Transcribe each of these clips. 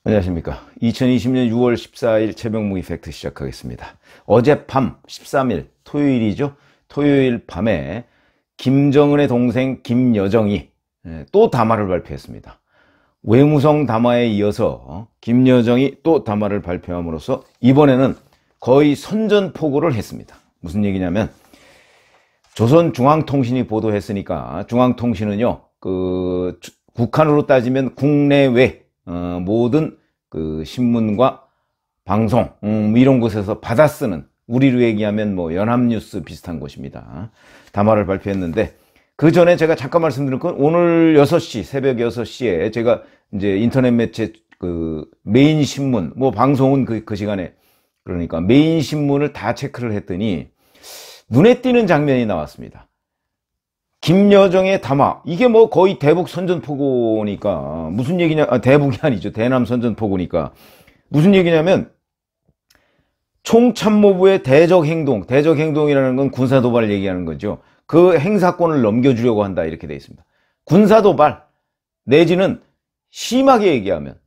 안녕하십니까. 2020년 6월 14일 새벽무기 팩트 시작하겠습니다. 어젯밤 13일 토요일이죠. 토요일 밤에 김정은의 동생 김여정이 또 담화를 발표했습니다. 외무성 담화에 이어서 김여정이 또 담화를 발표함으로써 이번에는 거의 선전포고를 했습니다. 무슨 얘기냐면 조선중앙통신이 보도했으니까 중앙통신은요 국한으로 따지면 국내외 모든 신문과 방송 이런 곳에서 받아쓰는, 우리로 얘기하면 연합뉴스 비슷한 곳입니다. 담화를 발표했는데, 그 전에 제가 잠깐 말씀드릴 건 오늘 6시 새벽 6시에 제가 이제 인터넷 매체 메인 신문 방송은 그 시간에, 그러니까 메인 신문을 다 체크를 했더니 눈에 띄는 장면이 나왔습니다. 김여정의 담화, 이게 거의 대북 선전포고니까 무슨 얘기냐, 대북이 아니죠. 대남 선전포고니까 무슨 얘기냐면 총참모부의 대적행동이라는 건 군사도발을 얘기하는 거죠. 그 행사권을 넘겨주려고 한다, 이렇게 되어 있습니다. 군사도발 내지는 심하게 얘기하면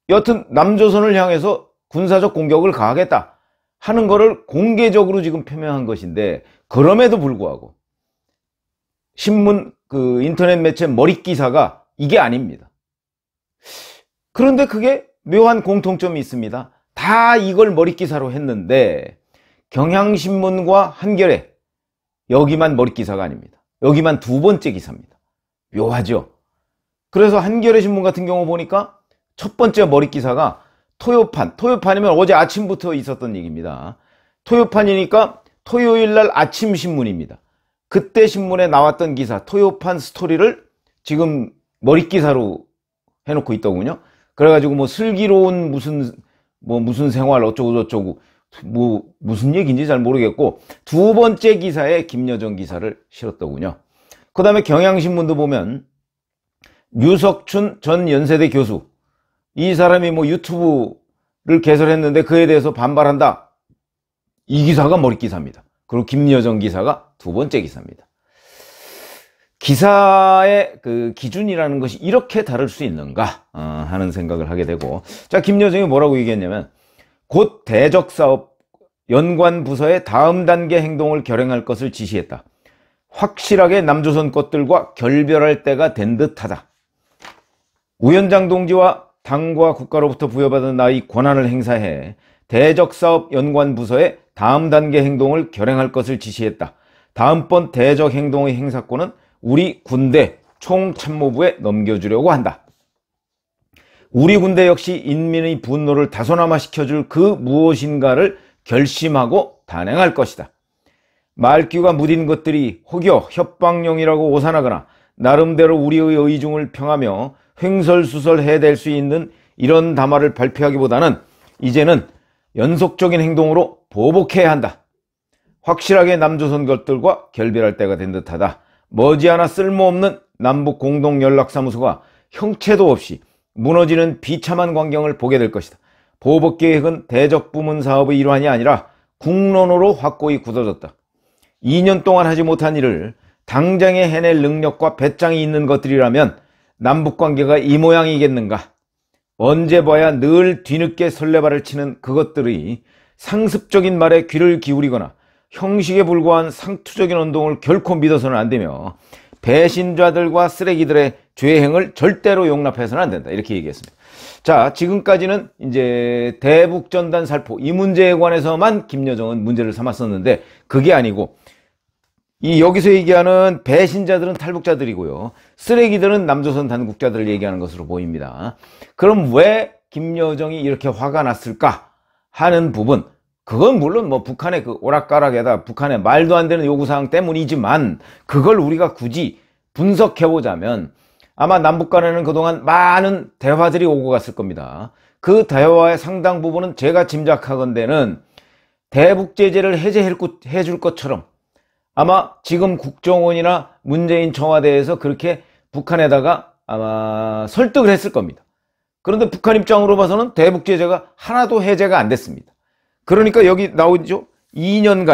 여튼 남조선을 향해서 군사적 공격을 가하겠다 하는 거를 공개적으로 지금 표명한 것인데, 그럼에도 불구하고 신문 인터넷 매체 머릿기사가 이게 아닙니다. 그런데 그게 묘한 공통점이 있습니다. 다 이걸 머릿기사로 했는데 경향신문과 한겨레, 여기만 머릿기사가 아닙니다. 여기만 두 번째 기사입니다. 묘하죠. 그래서 한겨레 신문 같은 경우 보니까 첫 번째 머릿기사가 토요판이면 어제 아침부터 있었던 얘기입니다. 토요판이니까 토요일날 아침 신문입니다. 그때 신문에 나왔던 기사 토요판 스토리를 지금 머릿기사로 해놓고 있더군요. 그래가지고 슬기로운 무슨 생활 어쩌고 무슨 얘기인지 잘 모르겠고, 두 번째 기사에 김여정 기사를 실었더군요. 그 다음에 경향신문도 보면 류석춘 전 연세대 교수, 이 사람이 유튜브를 개설했는데 그에 대해서 반발한다, 이 기사가 머릿기사입니다. 그리고 김여정 기사가 두 번째 기사입니다. 기사의 기준이라는 것이 이렇게 다를 수 있는가 하는 생각을 하게 되고, 자, 김여정이 뭐라고 얘기했냐면 곧 대적사업 연관 부서의 다음 단계 행동을 결행할 것을 지시했다. 확실하게 남조선 것들과 결별할 때가 된 듯하다. 우현장 동지와 당과 국가로부터 부여받은 나의 권한을 행사해 대적사업 연관 부서의 다음 단계 행동을 결행할 것을 지시했다. 다음번 대적 행동의 행사권은 우리 군대 총참모부에 넘겨주려고 한다. 우리 군대 역시 인민의 분노를 다소나마 시켜줄 그 무엇인가를 결심하고 단행할 것이다. 말귀가 무딘 것들이 혹여 협박용이라고 오산하거나 나름대로 우리의 의중을 평하며 횡설수설해댈 수 있는 이런 담화를 발표하기보다는 이제는 연속적인 행동으로 보복해야 한다. 확실하게 남조선 것들과 결별할 때가 된 듯하다. 머지않아 쓸모없는 남북 공동연락사무소가 형체도 없이 무너지는 비참한 광경을 보게 될 것이다. 보복계획은 대적부문 사업의 일환이 아니라 국론으로 확고히 굳어졌다. 2년 동안 하지 못한 일을 당장에 해낼 능력과 배짱이 있는 것들이라면 남북관계가 이 모양이겠는가. 언제 봐야 늘 뒤늦게 설레발을 치는 그것들의 상습적인 말에 귀를 기울이거나 형식에 불과한 상투적인 운동을 결코 믿어서는 안 되며 배신자들과 쓰레기들의 죄행을 절대로 용납해서는 안 된다, 이렇게 얘기했습니다. 자, 지금까지는 이제 대북전단 살포 이 문제에 관해서만 김여정은 문제를 삼았었는데, 그게 아니고 여기서 얘기하는 배신자들은 탈북자들이고요, 쓰레기들은 남조선 단국자들을 얘기하는 것으로 보입니다. 그럼 왜 김여정이 이렇게 화가 났을까 하는 부분, 그건 물론 북한의 오락가락에다 북한의 말도 안 되는 요구사항 때문이지만, 그걸 우리가 굳이 분석해보자면 아마 남북 간에는 그동안 많은 대화들이 오고 갔을 겁니다. 그 대화의 상당 부분은 제가 짐작하건대는 대북제재를 해줄 것처럼 아마 지금 국정원이나 문재인 청와대에서 그렇게 북한에다가 아마 설득을 했을 겁니다. 그런데 북한 입장으로 봐서는 대북제재가 하나도 해제가 안 됐습니다. 그러니까 여기 나오죠. 2년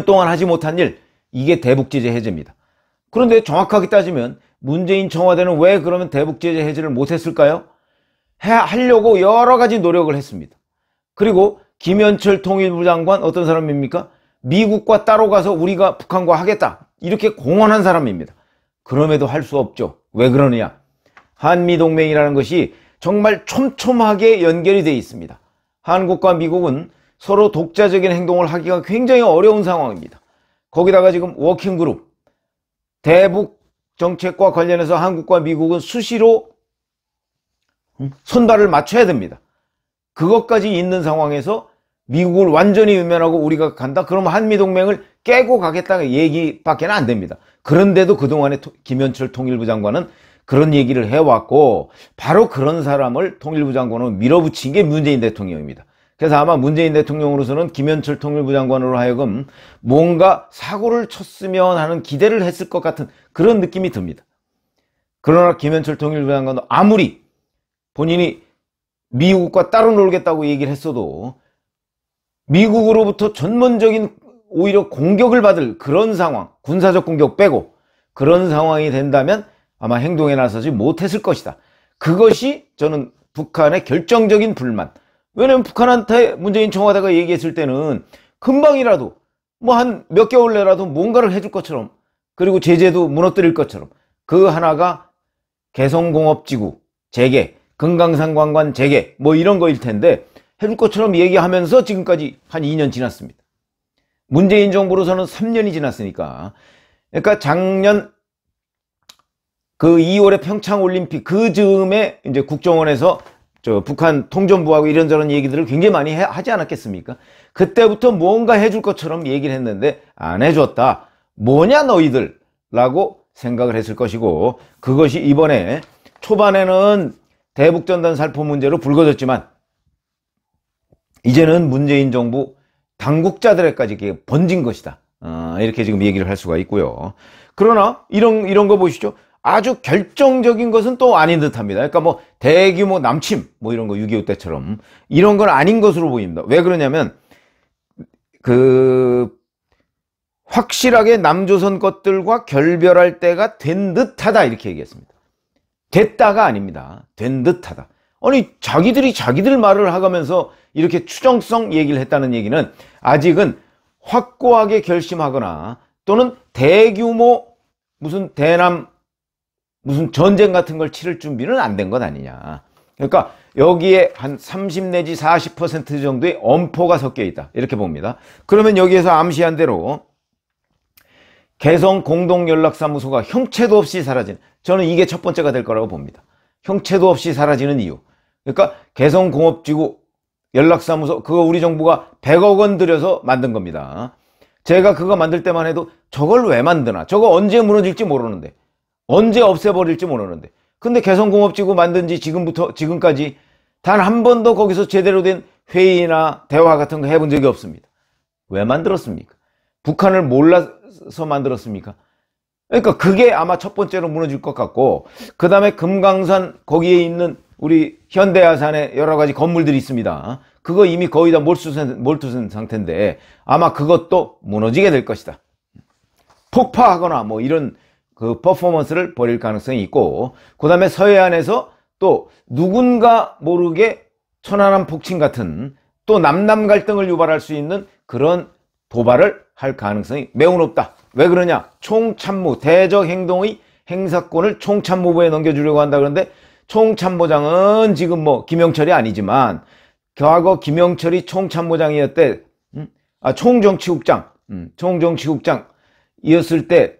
동안 하지 못한 일, 이게 대북제재 해제입니다. 그런데 정확하게 따지면 문재인 청와대는 왜 그러면 대북제재 해제를 못했을까요? 하려고 여러 가지 노력을 했습니다. 그리고 김현철 통일부 장관 어떤 사람입니까? 미국과 따로 가서 우리가 북한과 하겠다 이렇게 공언한 사람입니다. 그럼에도 할 수 없죠. 왜 그러느냐? 한미동맹이라는 것이 정말 촘촘하게 연결이 되어 있습니다. 한국과 미국은 서로 독자적인 행동을 하기가 굉장히 어려운 상황입니다. 거기다가 지금 워킹그룹, 대북 정책과 관련해서 한국과 미국은 수시로 손발을 맞춰야 됩니다. 그것까지 있는 상황에서 미국을 완전히 외면하고 우리가 간다? 그러면 한미동맹을 깨고 가겠다는 얘기밖에 안 됩니다. 그런데도 그동안에 김현철 통일부 장관은 그런 얘기를 해왔고, 바로 그런 사람을 통일부 장관으로 밀어붙인 게 문재인 대통령입니다. 그래서 아마 문재인 대통령으로서는 김현철 통일부 장관으로 하여금 뭔가 사고를 쳤으면 하는 기대를 했을 것 같은 그런 느낌이 듭니다. 그러나 김현철 통일부 장관도 아무리 본인이 미국과 따로 놀겠다고 얘기를 했어도 미국으로부터 전면적인 오히려 공격을 받을 그런 상황, 군사적 공격 빼고 그런 상황이 된다면 아마 행동에 나서지 못했을 것이다. 그것이 저는 북한의 결정적인 불만. 왜냐면 북한한테 문재인 청와대가 얘기했을 때는 금방이라도 뭐 한 몇 개월 내라도 뭔가를 해줄 것처럼, 그리고 제재도 무너뜨릴 것처럼, 그 하나가 개성공업지구 재개, 금강산 관광 재개 뭐 이런 거일 텐데 해줄 것처럼 얘기하면서 지금까지 한 2년 지났습니다. 문재인 정부로서는 3년이 지났으니까, 그러니까 작년 그 2월에 평창올림픽 그 즈음에 이제 국정원에서 북한 통전부하고 이런저런 얘기들을 굉장히 많이 하지 않았겠습니까? 그때부터 뭔가 해줄 것처럼 얘기를 했는데 안 해줬다. 뭐냐 너희들 라고 생각을 했을 것이고, 그것이 이번에 초반에는 대북전단 살포 문제로 불거졌지만 이제는 문재인 정부 당국자들에까지 번진 것이다. 이렇게 지금 얘기를 할 수가 있고요. 그러나 이런 거 보시죠. 아주 결정적인 것은 또 아닌 듯합니다. 그러니까 뭐 대규모 남침 뭐 이런 거 6.25 때처럼 이런 건 아닌 것으로 보입니다. 왜 그러냐면 확실하게 남조선 것들과 결별할 때가 된 듯하다 이렇게 얘기했습니다. 됐다가 아닙니다. 된 듯하다. 아니 자기들이 자기들 말을 하면서 이렇게 추정성 얘기를 했다는 얘기는 아직은 확고하게 결심하거나 또는 대규모 무슨 대남 무슨 전쟁 같은 걸 치를 준비는 안 된 것 아니냐. 그러니까 여기에 한 30 내지 40% 정도의 엄포가 섞여 있다 이렇게 봅니다. 그러면 여기에서 암시한 대로 개성 공동연락사무소가 형체도 없이 사라진, 저는 이게 첫 번째가 될 거라고 봅니다. 형체도 없이 사라지는 이유. 그러니까 개성공업지구 연락사무소, 그거 우리 정부가 100억 원 들여서 만든 겁니다. 제가 그거 만들 때만 해도 저걸 왜 만드나, 저거 언제 무너질지 모르는데, 언제 없애버릴지 모르는데, 근데 개성공업지구 만든 지 지금까지 단 한 번도 거기서 제대로 된 회의나 대화 같은 거 해본 적이 없습니다. 왜 만들었습니까? 북한을 몰라서 만들었습니까? 그러니까 그게 아마 첫 번째로 무너질 것 같고, 그 다음에 금강산 거기에 있는 우리 현대아산에 여러 가지 건물들이 있습니다. 그거 이미 거의 다 몰투된 상태인데 아마 그것도 무너지게 될 것이다. 폭파하거나 뭐 이런 그 퍼포먼스를 벌일 가능성이 있고, 그 다음에 서해안에서 또 누군가 모르게 천안함 폭침 같은 또 남남 갈등을 유발할 수 있는 그런 도발을 할 가능성이 매우 높다. 왜 그러냐? 총참모, 대적행동의 행사권을 총참모부에 넘겨주려고 한다. 그런데 총참모장은 지금 뭐 김영철이 아니지만 과거 김영철이 총참모장이었대. 총정치국장이었을 때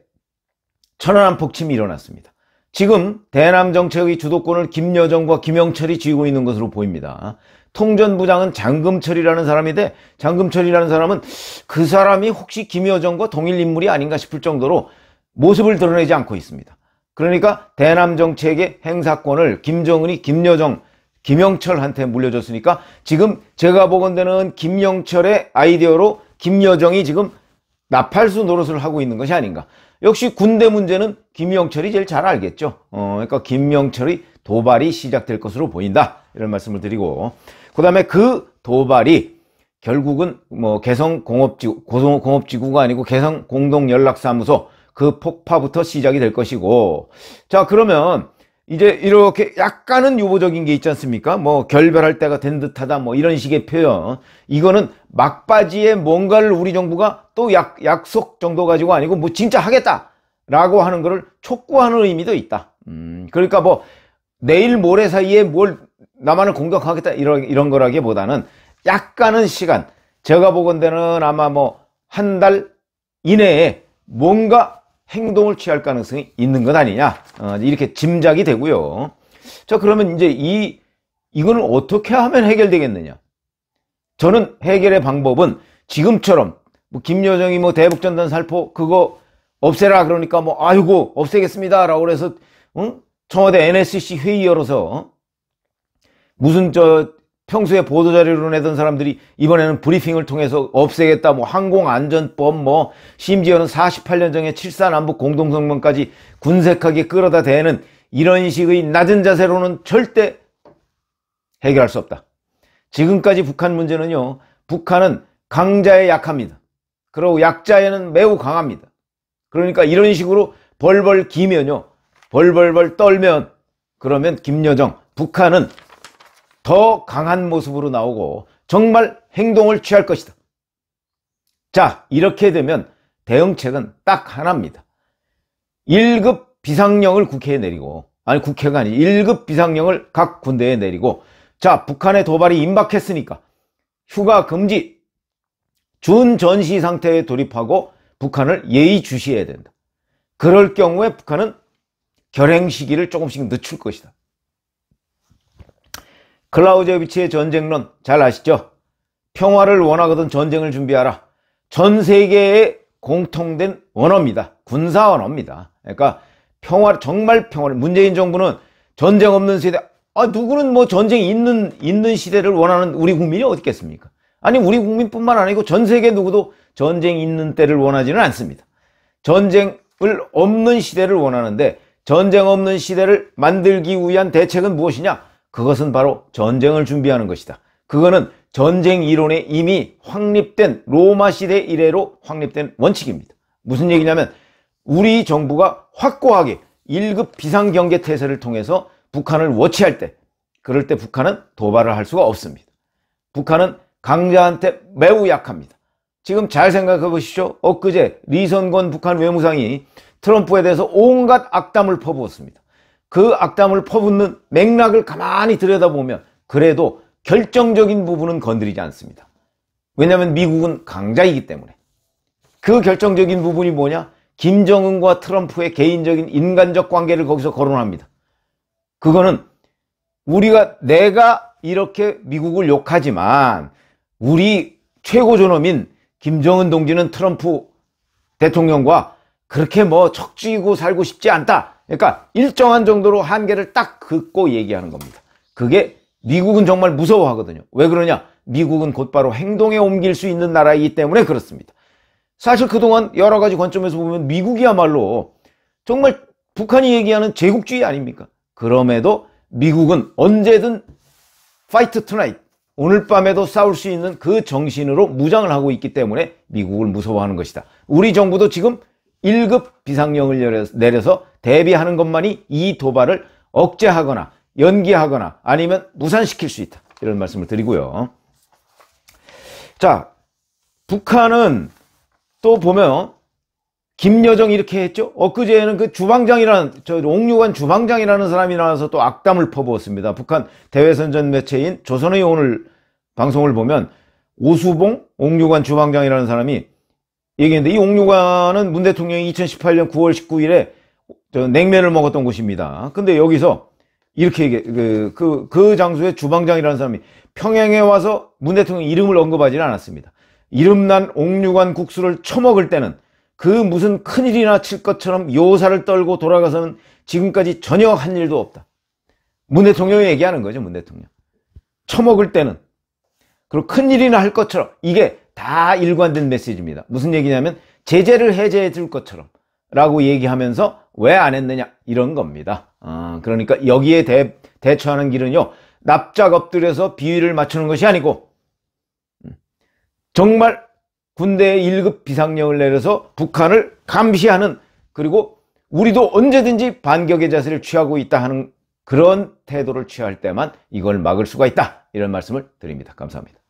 천안함 폭침이 일어났습니다. 지금 대남 정책의 주도권을 김여정과 김영철이 쥐고 있는 것으로 보입니다. 통전부장은 장금철이라는 사람인데, 장금철이라는 사람은 그 사람이 혹시 김여정과 동일 인물이 아닌가 싶을 정도로 모습을 드러내지 않고 있습니다. 그러니까 대남 정책의 행사권을 김정은이 김여정, 김영철한테 물려줬으니까 지금 제가 보건대는 김영철의 아이디어로 김여정이 지금 나팔수 노릇을 하고 있는 것이 아닌가. 역시 군대 문제는 김영철이 제일 잘 알겠죠. 그러니까 김영철의 도발이 시작될 것으로 보인다. 이런 말씀을 드리고, 그 다음에 그 도발이 결국은 뭐 공업지구가 아니고 개성공동연락사무소 그 폭파부터 시작이 될 것이고, 자 그러면 이제 이렇게 약간은 유보적인 게 있지 않습니까? 뭐 결별할 때가 된 듯하다 뭐 이런 식의 표현. 이거는 막바지에 뭔가를 우리 정부가 또 약속 정도 가지고 아니고 뭐 진짜 하겠다라고 하는 거를 촉구하는 의미도 있다. 그러니까 뭐 내일 모레 사이에 뭘 남한을 공격하겠다 이런 거라기보다는 약간은 시간, 제가 보건대는 아마 뭐 한 달 이내에 뭔가 행동을 취할 가능성이 있는 것 아니냐, 이렇게 짐작이 되고요. 자, 그러면 이제 이거는 어떻게 하면 해결되겠느냐? 저는 해결의 방법은 지금처럼 뭐 김여정이 뭐 대북전단 살포 그거 없애라 그러니까 뭐 아이고 없애겠습니다 라고 그래서 청와대 NSC 회의 열어서 무슨 평소에 보도자료로 내던 사람들이 이번에는 브리핑을 통해서 없애겠다, 뭐 항공안전법, 뭐 심지어는 48년 전에 7.4 공동성명까지 군색하게 끌어다 대는 이런 식의 낮은 자세로는 절대 해결할 수 없다. 지금까지 북한 문제는요, 북한은 강자에 약합니다. 그리고 약자에는 매우 강합니다. 그러니까 이런 식으로 벌벌 기면요, 벌벌벌 떨면 그러면 김여정, 북한은 더 강한 모습으로 나오고 정말 행동을 취할 것이다. 자, 이렇게 되면 대응책은 딱 하나입니다. 1급 비상령을 국회에 내리고, 아니 국회가 아니 1급 비상령을 각 군대에 내리고, 자, 북한의 도발이 임박했으니까 휴가 금지, 준전시 상태에 돌입하고 북한을 예의주시해야 된다. 그럴 경우에 북한은 결행 시기를 조금씩 늦출 것이다. 클라우제비치의 전쟁론 잘 아시죠? 평화를 원하거든 전쟁을 준비하라. 전 세계의 공통된 언어입니다. 군사 언어입니다. 그러니까 정말 평화를, 문재인 정부는 전쟁 없는 시대, 누구는 뭐 전쟁이 있는 시대를 원하는 우리 국민이 어디 있겠습니까? 아니, 우리 국민뿐만 아니고 전 세계 누구도 전쟁 있는 때를 원하지는 않습니다. 전쟁을 없는 시대를 원하는데, 전쟁 없는 시대를 만들기 위한 대책은 무엇이냐? 그것은 바로 전쟁을 준비하는 것이다. 그거는 전쟁 이론에 이미 확립된, 로마 시대 이래로 확립된 원칙입니다. 무슨 얘기냐면 우리 정부가 확고하게 1급 비상경계태세를 통해서 북한을 워치할 때, 그럴 때 북한은 도발을 할 수가 없습니다. 북한은 강자한테 매우 약합니다. 지금 잘 생각해 보십시오. 엊그제 리선권 북한 외무상이 트럼프에 대해서 온갖 악담을 퍼부었습니다. 그 악담을 퍼붓는 맥락을 가만히 들여다보면 그래도 결정적인 부분은 건드리지 않습니다. 왜냐하면 미국은 강자이기 때문에. 그 결정적인 부분이 뭐냐? 김정은과 트럼프의 개인적인 인간적 관계를 거기서 거론합니다. 그거는 내가 이렇게 미국을 욕하지만 우리 최고 존엄인 김정은 동지는 트럼프 대통령과 그렇게 뭐 척지고 살고 싶지 않다. 그러니까 일정한 정도로 한계를 딱 긋고 얘기하는 겁니다. 그게 미국은 정말 무서워하거든요. 왜 그러냐? 미국은 곧바로 행동에 옮길 수 있는 나라이기 때문에 그렇습니다. 사실 그동안 여러 가지 관점에서 보면 미국이야말로 정말 북한이 얘기하는 제국주의 아닙니까? 그럼에도 미국은 언제든 fight tonight, 오늘 밤에도 싸울 수 있는 그 정신으로 무장을 하고 있기 때문에 미국을 무서워하는 것이다. 우리 정부도 지금 1급 비상령을 내려서 대비하는 것만이 이 도발을 억제하거나 연기하거나 아니면 무산시킬 수 있다. 이런 말씀을 드리고요. 자, 북한은 또 보면 김여정 이렇게 했죠. 엊그제는 그 옥류관 주방장이라는 사람이 나와서 또 악담을 퍼부었습니다. 북한 대외선전 매체인 조선의 오늘 방송을 보면 오수봉 옥류관 주방장이라는 사람이 얘기했는데, 이 옥류관은 문 대통령이 2018년 9월 19일에 냉면을 먹었던 곳입니다. 근데 여기서 이렇게 얘기해, 그 장소에 주방장이라는 사람이 평양에 와서 문 대통령 이름을 언급하지는 않았습니다. 이름난 옥류관 국수를 처먹을 때는 그 무슨 큰일이나 칠 것처럼 요사를 떨고 돌아가서는 지금까지 전혀 한 일도 없다. 문 대통령이 얘기하는 거죠, 문 대통령. 처먹을 때는. 그리고 큰일이나 할 것처럼. 이게 다 일관된 메시지입니다. 무슨 얘기냐면 제재를 해제해 줄 것처럼 라고 얘기하면서 왜 안 했느냐 이런 겁니다. 그러니까 여기에 대처하는 길은요, 납작 엎드려서 비위를 맞추는 것이 아니고 정말 군대에 1급 비상령을 내려서 북한을 감시하는, 그리고 우리도 언제든지 반격의 자세를 취하고 있다 하는 그런 태도를 취할 때만 이걸 막을 수가 있다. 이런 말씀을 드립니다. 감사합니다.